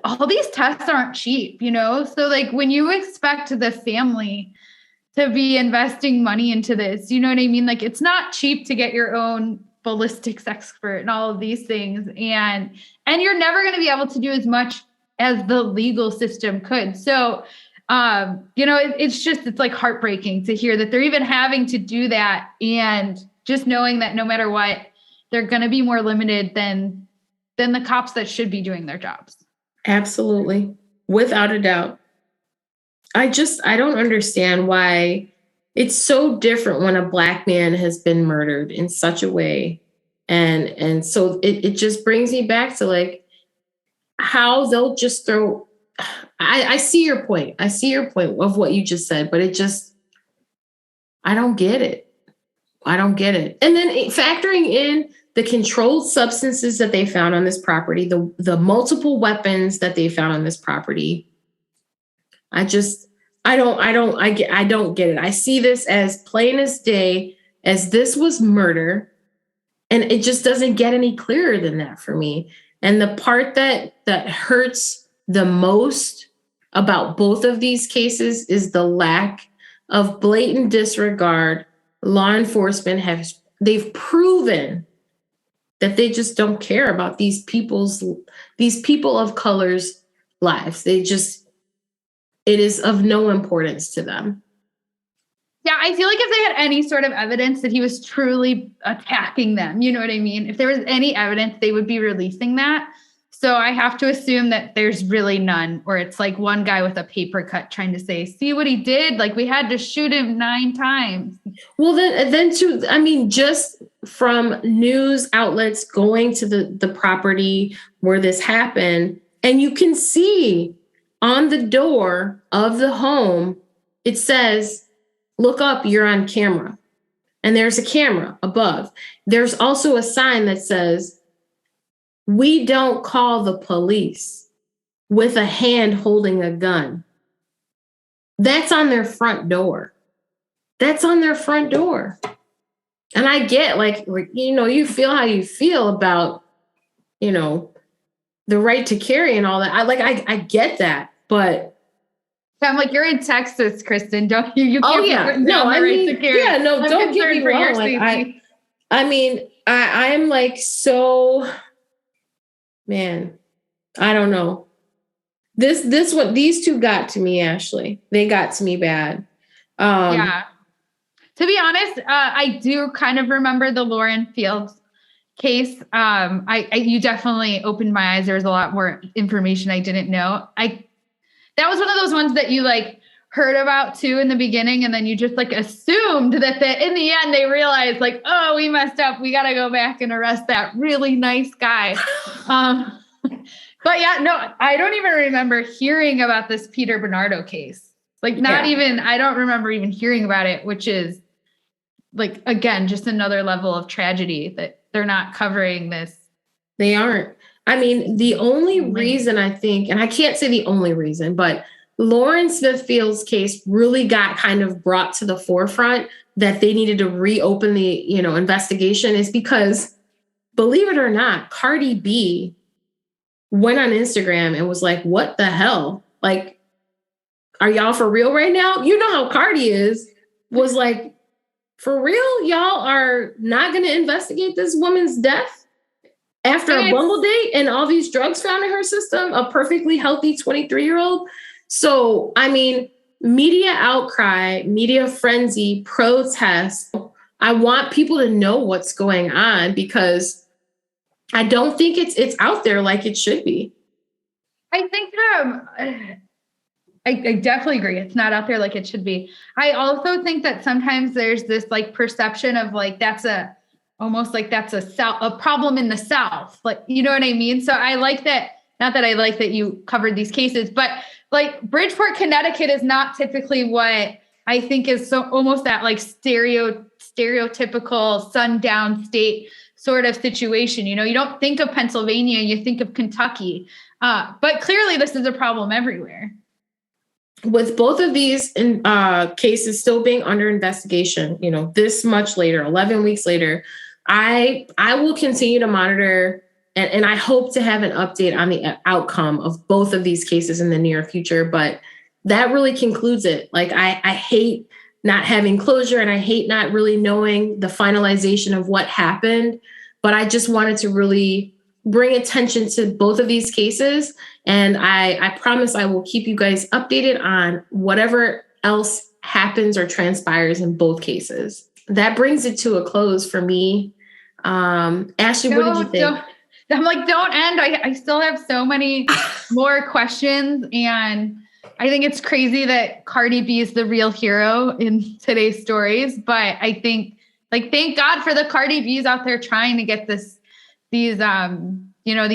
all these tests aren't cheap, you know? So like when you expect the family to be investing money into this, you know what I mean? Like it's not cheap to get your own ballistics expert and all of these things. And you're never going to be able to do as much as the legal system could. So, it's like heartbreaking to hear that they're even having to do that. And just knowing that no matter what, they're going to be more limited than the cops that should be doing their jobs. Absolutely. Without a doubt. I don't understand why it's so different when a Black man has been murdered in such a way. And so it just brings me back to like how they'll just throw. I see your point. I see your point of what you just said, but I don't get it. I don't get it. And then factoring in the controlled substances that they found on this property, the multiple weapons that they found on this property. I don't get it. I see this as plain as day, as this was murder. And it just doesn't get any clearer than that for me. And the part that hurts the most about both of these cases is the lack of blatant disregard. Law enforcement they've proven that they just don't care about these people of color's lives. It is of no importance to them. Yeah, I feel like if they had any sort of evidence that he was truly attacking them, you know what I mean? If there was any evidence, they would be releasing that. So I have to assume that there's really none, or it's like one guy with a paper cut trying to say, see what he did? Like we had to shoot him 9 times. Well, then too, I mean, just from news outlets going to the property where this happened, and you can see on the door of the home, it says, look up, you're on camera. And there's a camera above. There's also a sign that says, we don't call the police, with a hand holding a gun. That's on their front door. That's on their front door. And I get like, you feel how you feel about, the right to carry and all that. I get that, but I'm like, you're in Texas, Kristin. Don't you? You can't oh yeah, no, I mean, yeah, no, I'm don't get me wrong. Like, I'm like so, man, I don't know. These two got to me, Ashlee. They got to me bad. Yeah. To be honest, I do kind of remember the Lauren Fields case. You definitely opened my eyes. There was a lot more information I didn't know. That was one of those ones that you like heard about too in the beginning, and then you just like assumed that in the end they realized like, oh, we messed up. We got to go back and arrest that really nice guy. But yeah, no, I don't even remember hearing about this Peter Bernardo case. Like I don't remember even hearing about it, which is like, again, just another level of tragedy that they're not covering this. They aren't. I mean, the only reason I think, and I can't say the only reason, but Lauren Smithfield's case really got kind of brought to the forefront that they needed to reopen the, investigation is because, believe it or not, Cardi B went on Instagram and was like, what the hell? Like, are y'all for real right now? You know how Cardi was like, for real? Y'all are not going to investigate this woman's death after a Bumble date and all these drugs found in her system, a perfectly healthy 23-year-old. So, I mean, media outcry, media frenzy, protest. I want people to know what's going on because I don't think it's out there like it should be. I think I definitely agree. It's not out there like it should be. I also think that sometimes there's this like perception of like, that's a problem in the South. Like, you know what I mean? So I like that. Not that I like that you covered these cases, but like Bridgeport, Connecticut is not typically what I think is so almost that like stereotypical sundown state. sort of situation. You don't think of Pennsylvania, you think of Kentucky. But clearly this is a problem everywhere. With both of these cases still being under investigation, this much later, 11 weeks later, I will continue to monitor and I hope to have an update on the outcome of both of these cases in the near future. But that really concludes it. Like, I hate not having closure and I hate not really knowing the finalization of what happened. But I just wanted to really bring attention to both of these cases. And I promise I will keep you guys updated on whatever else happens or transpires in both cases. That brings it to a close for me. Ashlee, what did you think? I'm like, don't end. I still have so many more questions. And I think it's crazy that Cardi B is the real hero in today's stories. But I think, thank God for the Cardi B's out there trying to get these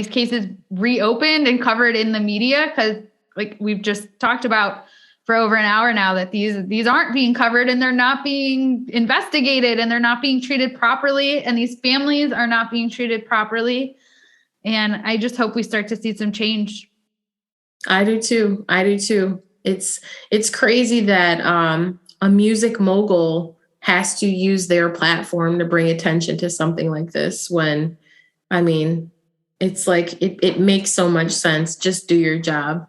cases reopened and covered in the media. Cause like we've just talked about for over an hour now, that these aren't being covered and they're not being investigated and they're not being treated properly. And these families are not being treated properly. And I just hope we start to see some change. I do too. It's crazy that a music mogul has to use their platform to bring attention to something like this when, it's like, it makes so much sense. Just do your job.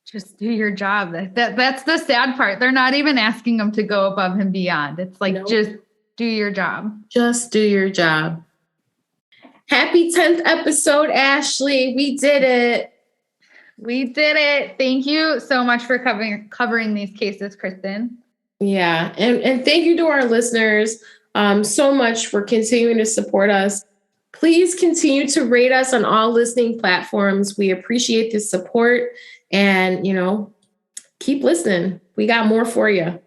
Just do your job. That's the sad part. They're not even asking them to go above and beyond. It's like, nope. Just do your job. Just do your job. Happy 10th episode, Ashlee. We did it. Thank you so much for covering these cases, Kristin. Yeah. And thank you to our listeners so much for continuing to support us. Please continue to rate us on all listening platforms. We appreciate the support and, keep listening. We got more for you.